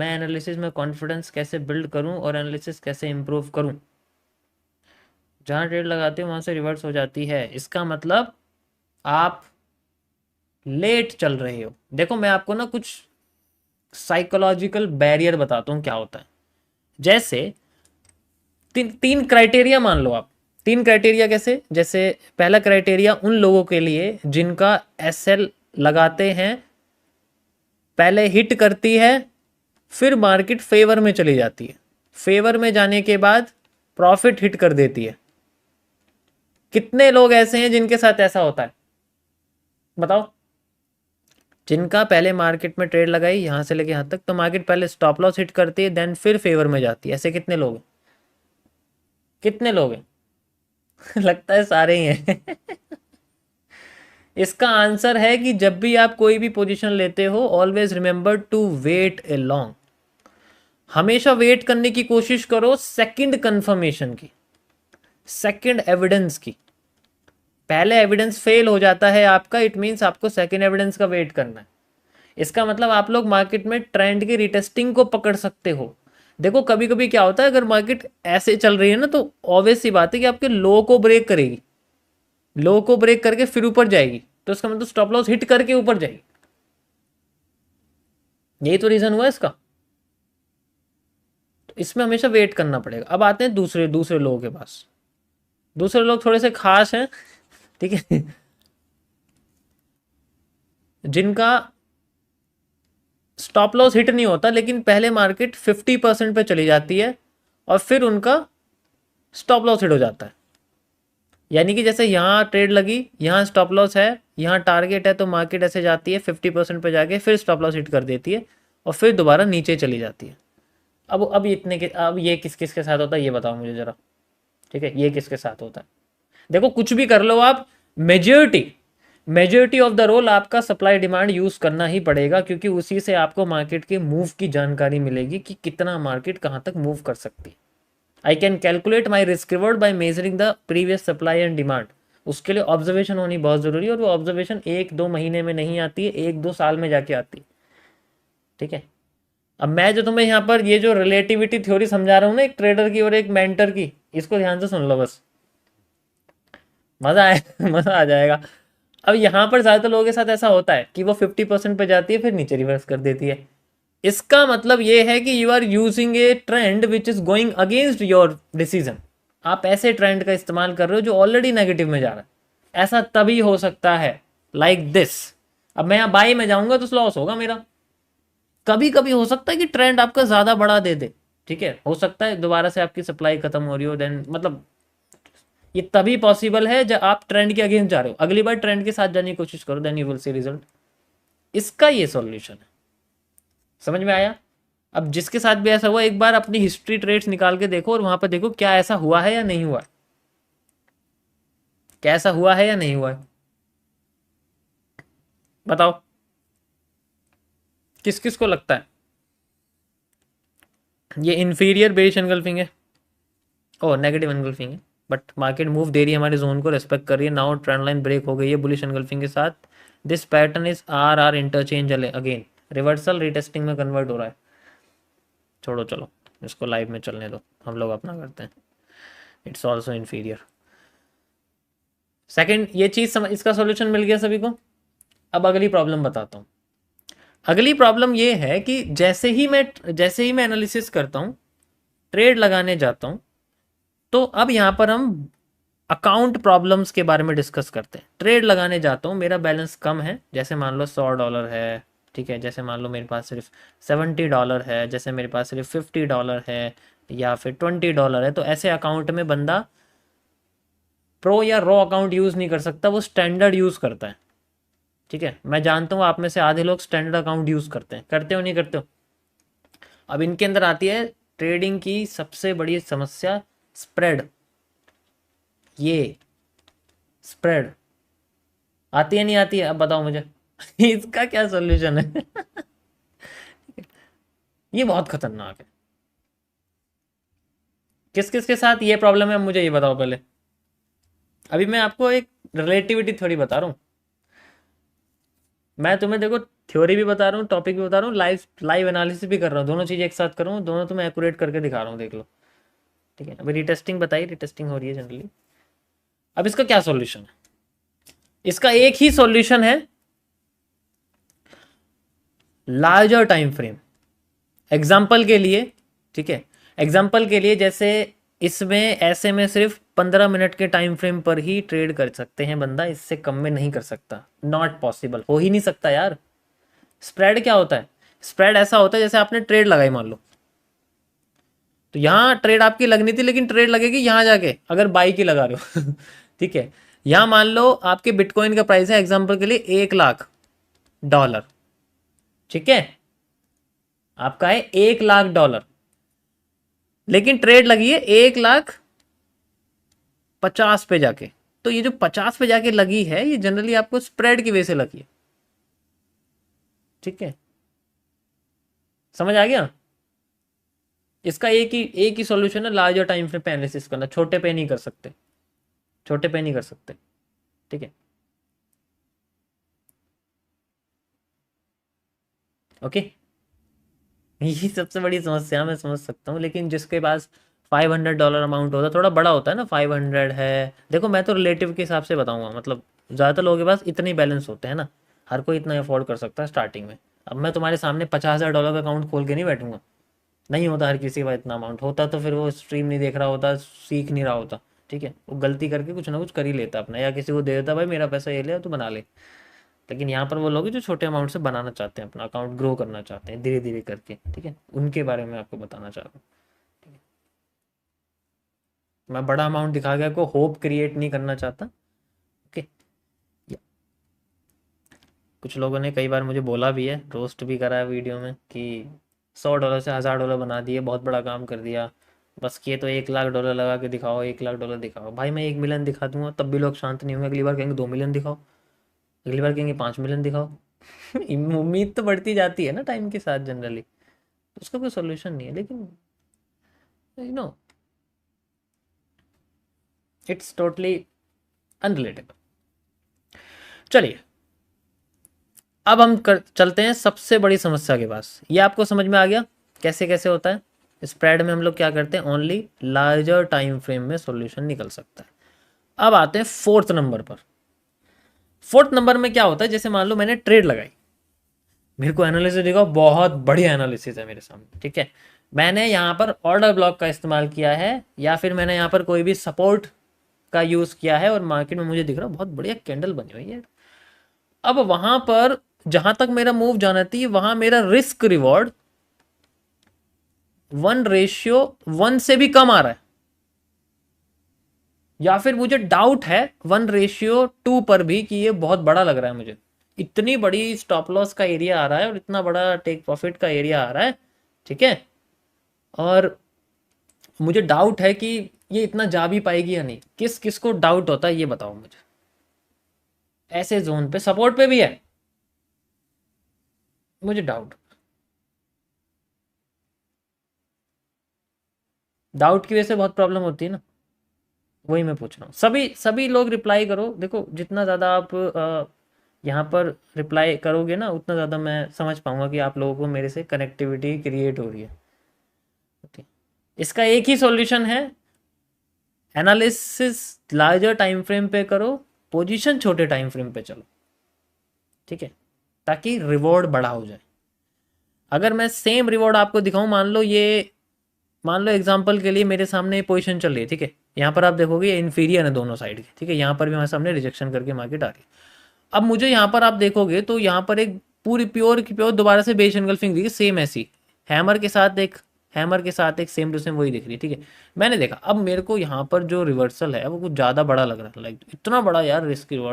मैं एनालिसिस में कॉन्फिडेंस कैसे बिल्ड करूं और एनालिसिस कैसे इम्प्रूव करूं। जहां ट्रेड लगाते हो वहां से रिवर्स हो जाती है, इसका मतलब आप लेट चल रहे हो। देखो मैं आपको ना कुछ साइकोलॉजिकल बैरियर बताता हूँ क्या होता है। जैसे तीन क्राइटेरिया मान लो आप। तीन क्राइटेरिया कैसे, जैसे पहला क्राइटेरिया उन लोगों के लिए जिनका एसएल लगाते हैं, पहले हिट करती है, फिर मार्केट फेवर में चली जाती है, फेवर में जाने के बाद प्रॉफिट हिट कर देती है। कितने लोग ऐसे हैं जिनके साथ ऐसा होता है बताओ। जिनका पहले मार्केट में ट्रेड लगाई यहां से लेके यहां तक, तो मार्केट पहले स्टॉप लॉस हिट करती है, देन फिर फेवर में जाती है। ऐसे कितने लोग हैं, कितने लोग हैं? लगता है सारे ही हैं। इसका आंसर है कि जब भी आप कोई भी पोजीशन लेते हो, always remember to wait a long. हमेशा वेट करने की कोशिश करो सेकंड कंफर्मेशन की, सेकंड एविडेंस की। पहले एविडेंस फेल हो जाता है आपका, इट मींस आपको सेकंड एविडेंस का वेट करना है। इसका मतलब आप लोग मार्केट में ट्रेंड की रिटेस्टिंग को पकड़ सकते हो। देखो कभी कभी क्या होता है, अगर मार्केट ऐसे चल रही है ना, तो ऑब्वियस सी बात है कि आपके लो को ब्रेक करेगी, लो को ब्रेक करके फिर ऊपर जाएगी, तो इसका मतलब स्टॉप लॉस हिट करके ऊपर जाएगी। यही तो रीजन हुआ इसका। तो इसमें हमेशा वेट करना पड़ेगा। अब आते हैं दूसरे दूसरे लोगों के पास। दूसरे लोग थोड़े से खास हैं, ठीक है। जिनका स्टॉप लॉस हिट नहीं होता, लेकिन पहले मार्केट 50% पे चली जाती है और फिर उनका स्टॉप लॉस हिट हो जाता है। यानी कि जैसे यहाँ ट्रेड लगी, यहाँ स्टॉप लॉस है, यहाँ टारगेट है, तो मार्केट ऐसे जाती है 50% पे जाके फिर स्टॉप लॉस हिट कर देती है और फिर दोबारा नीचे चली जाती है। अब इतने के, अब ये किस किस के साथ होता है ये बताओ मुझे जरा। ठीक है, ये किसके साथ होता है। देखो कुछ भी कर लो आप, majority majority of the role आपका सप्लाई डिमांड यूज करना ही पड़ेगा, क्योंकि उसी से आपको मार्केट के मूव की जानकारी मिलेगी कि कितना मार्केट कहां तक मूव कर सकती है। I can calculate my risk reward by measuring the previous supply and demand. उसके लिए ऑब्जर्वेशन होनी बहुत जरूरी है, और वो ऑब्जर्वेशन एक दो महीने में नहीं आती है, एक दो साल में जाके आती है। ठीक है। अब मैं जो तुम्हें यहाँ पर ये जो रिलेटिविटी थ्योरी समझा रहा हूँ ना, एक ट्रेडर की और एक मेंटर की, इसको ध्यान से सुन लो बस, मजा आए। मजा आ जाएगा। अब यहाँ पर ज्यादातर लोगों के साथ ऐसा होता है कि वो 50% पे जाती है फिर नीचे रिवर्स कर देती है। इसका मतलब ये है कि you are using a trend which is going against your decision. आप ऐसे ट्रेंड का इस्तेमाल कर रहे हो जो ऑलरेडी नेगेटिव में जा रहा है। ऐसा तभी हो सकता है लाइक दिस। अब मैं यहाँ बाई में जाऊंगा तो लॉस होगा मेरा। कभी कभी हो सकता है कि ट्रेंड आपका ज्यादा बढ़ा दे दे, ठीक है, हो सकता है दोबारा से आपकी सप्लाई खत्म हो रही हो, देन मतलब ये तभी पॉसिबल है जब आप ट्रेंड के अगेंस्ट जा रहे हो। अगली बार ट्रेंड के साथ जाने की कोशिश करो, then you will see result. इसका ये सॉल्यूशन है। समझ में आया। अब जिसके साथ भी ऐसा हुआ, एक बार अपनी हिस्ट्री ट्रेड्स निकाल के देखो और वहां पर देखो क्या ऐसा हुआ है या नहीं हुआ है, क्या ऐसा हुआ है या नहीं हुआ है, बताओ किस किस को लगता है ये इंफीरियर बेरिश एनगल्फिंग है। ओ नेगेटिव एनगल्फिंग है, बट मार्केट मूव दे रही है, हमारे जोन को रेस्पेक्ट कर रही है। नाउ ट्रेंड लाइन ब्रेक हो गई है बुलिश एनगल्फिंग के साथ। This pattern is are interchange again, reversal retesting में कन्वर्ट हो रहा है। छोड़ो चलो, इसको लाइव में चलने दो, हम लोग अपना करते हैं। It's also inferior. सेकेंड ये चीज समझ, इसका सॉल्यूशन मिल गया सभी को। अब अगली प्रॉब्लम बताता हूँ। अगली प्रॉब्लम ये है कि जैसे ही मैं एनालिसिस करता हूँ, ट्रेड लगाने जाता हूँ, तो अब यहाँ पर हम अकाउंट प्रॉब्लम्स के बारे में डिस्कस करते हैं। ट्रेड लगाने जाता हूँ, मेरा बैलेंस कम है, जैसे मान लो $100 है, ठीक है, जैसे मान लो मेरे पास सिर्फ $70 है, जैसे मेरे पास सिर्फ $50 है या फिर $20 है, तो ऐसे अकाउंट में बंदा प्रो या रॉ अकाउंट यूज़ नहीं कर सकता, वो स्टैंडर्ड यूज़ करता है। ठीक है, मैं जानता हूँ आप में से आधे लोग स्टैंडर्ड अकाउंट यूज़ करते हैं, करते हो नहीं करते हो। अब इनके अंदर आती है ट्रेडिंग की सबसे बड़ी समस्या, स्प्रेड। ये स्प्रेड आती है नहीं आती है, अब बताओ मुझे। इसका क्या सोल्यूशन है? ये बहुत खतरनाक है। किस किस के साथ ये प्रॉब्लम है मुझे ये बताओ पहले। अभी मैं आपको एक रिलेटिविटी थ्योरी बता रहा हूँ। मैं तुम्हें देखो थ्योरी भी बता रहा हूँ, टॉपिक भी बता रहा हूँ, लाइव लाइव एनालिसिस भी कर रहा हूँ, दोनों चीज़ एक साथ कर रहा हूँ, दोनों तुम्हें एक्यूरेट करके दिखा रहा हूँ, देख लो। ठीक है, अभी रिटेस्टिंग बताइए, रिटेस्टिंग हो रही है जनरली। अब इसका क्या सॉल्यूशन है? इसका एक ही सॉल्यूशन है, लार्जर टाइम फ्रेम। एग्जाम्पल के लिए, ठीक है, एग्जाम्पल के लिए जैसे इसमें ऐसे में सिर्फ 15 मिनट के टाइम फ्रेम पर ही ट्रेड कर सकते हैं बंदा, इससे कम में नहीं कर सकता, नॉट पॉसिबल, हो ही नहीं सकता यार। स्प्रेड क्या होता है? स्प्रेड ऐसा होता है जैसे आपने ट्रेड लगाई मान लो, तो यहाँ ट्रेड आपकी लगनी थी, लेकिन ट्रेड लगेगी यहाँ जाके अगर बाई की लगा रहे हो ठीक है, यहाँ मान लो आपके बिटकॉइन का प्राइस है एग्जाम्पल के लिए $1,00,000, ठीक है, आपका है $1,00,000, लेकिन ट्रेड लगी है 1,50,000 पे जाके। तो ये जो 50 पे जाके लगी है, ये जनरली आपको स्प्रेड की वजह से लगी है, ठीक है, समझ आ गया? इसका एक ही सॉल्यूशन है, लार्जर टाइम फ्रेम पे एनालिसिस करना, छोटे पे नहीं कर सकते, छोटे पे नहीं कर सकते, ठीक है, ओके। यही सबसे बड़ी समस्या मैं समझ सकता हूँ, लेकिन जिसके पास $500 अमाउंट होता है, थोड़ा बड़ा होता है ना, 500 है, देखो मैं तो रिलेटिव के हिसाब से बताऊंगा, मतलब ज़्यादातर लोगों के पास इतने बैलेंस होते हैं ना, हर कोई इतना अफोर्ड कर सकता है स्टार्टिंग में। अब मैं तुम्हारे सामने $50,000 का अकाउंट खोल के नहीं बैठूंगा, नहीं होता हर किसी के पास इतना अमाउंट, होता तो फिर वो स्ट्रीम नहीं देख रहा होता, सीख नहीं रहा होता, ठीक है, वो गलती करके कुछ ना कुछ कर ही लेता अपना, या किसी को दे देता भाई मेरा पैसा ये ले तो बना ले। लेकिन यहाँ पर वो लोग हैं जो छोटे अमाउंट से बनाना चाहते हैं, अपना अकाउंट ग्रो करना चाहते हैं धीरे धीरे करके, ठीक है, उनके बारे में आपको बताना चाह रहा हूँ। मैं बड़ा अमाउंट दिखा के आपको होप क्रिएट नहीं करना चाहता, ओके। कुछ लोगों ने कई बार मुझे बोला भी है, रोस्ट भी करा है वीडियो में कि $100 से $1,000 बना दिए, बहुत बड़ा काम कर दिया, बस ये तो $1,00,000 लगा के दिखाओ, $1,00,000 दिखाओ। भाई मैं 1 मिलियन दिखा दूंगा तब भी लोग शांत नहीं होंगे, अगली बार कहेंगे 2 मिलियन दिखाओ, अगली बार कहेंगे 5 मिलियन दिखाओ उम्मीद तो बढ़ती जाती है ना टाइम के साथ जनरली, उसका कोई सोल्यूशन नहीं है, लेकिन you know it's totally unrelatable. चलिए, अब हम चलते हैं सबसे बड़ी समस्या के पास। ये आपको समझ में आ गया कैसे कैसे होता है? स्प्रेड में हम लोग क्या करते हैं, ओनली लार्जर टाइम फ्रेम में सॉल्यूशन निकल सकता है। अब आते हैं फोर्थ नंबर पर। फोर्थ नंबर में क्या होता है, जैसे मान लो मैंने ट्रेड लगाई, मेरे को एनालिसिस दिखाओ, बहुत बढ़िया एनालिसिस है मेरे सामने, ठीक है, मैंने यहाँ पर ऑर्डर ब्लॉक का इस्तेमाल किया है, या फिर मैंने यहाँ पर कोई भी सपोर्ट का यूज किया है, और मार्केट में मुझे दिख रहा है बहुत बढ़िया कैंडल बनी हुई है। अब वहां पर जहां तक मेरा मूव जाना थी, वहां मेरा रिस्क रिवॉर्ड 1:1 से भी कम आ रहा है, या फिर मुझे डाउट है 1:2 पर भी कि ये बहुत बड़ा लग रहा है मुझे, इतनी बड़ी स्टॉप लॉस का एरिया आ रहा है और इतना बड़ा टेक प्रॉफिट का एरिया आ रहा है, ठीक है, और मुझे डाउट है कि ये इतना जा भी पाएगी या नहीं। किस किस को डाउट होता है ये बताओ मुझे, ऐसे जोन पे सपोर्ट पे भी है मुझे डाउट, डाउट की वजह से बहुत प्रॉब्लम होती है ना, वही मैं पूछ रहा हूँ। सभी सभी लोग रिप्लाई करो, देखो जितना ज़्यादा आप यहाँ पर रिप्लाई करोगे ना, उतना ज़्यादा मैं समझ पाऊंगा कि आप लोगों को मेरे से कनेक्टिविटी क्रिएट हो रही है, ओके। इसका एक ही सॉल्यूशन है, एनालिसिस लार्जर टाइम फ्रेम पे करो, पोजीशन छोटे टाइम फ्रेम पे चलो, ठीक है, ताकि रिवॉर्ड बड़ा हो जाए। अगर मैं सेम रिवॉर्ड आपको दिखाऊं, मान लो एग्जांपल के लिए मेरे सामने पोजीशन चल रही है, ठीक है, यहाँ पर आप देखोगे ये इन्फीरियर है दोनों साइड के, ठीक है, यहाँ पर भी हमारे सामने रिजेक्शन करके मार्केट आ रही है। अब मुझे यहाँ पर आप देखोगे तो यहाँ पर एक पूरी प्योर की प्योर दोबारा से बेस एनगल्फिंग दिखी, सेम ऐसी हैमर के साथ एक सेम टू सेम वही दिख रही है, ठीक है। मैंने देखा, अब मेरे को यहाँ पर जो रिवर्सल है वो कुछ ज़्यादा बड़ा लग रहा है, लाइक इतना बड़ा यार रिस्क रिवॉर्ड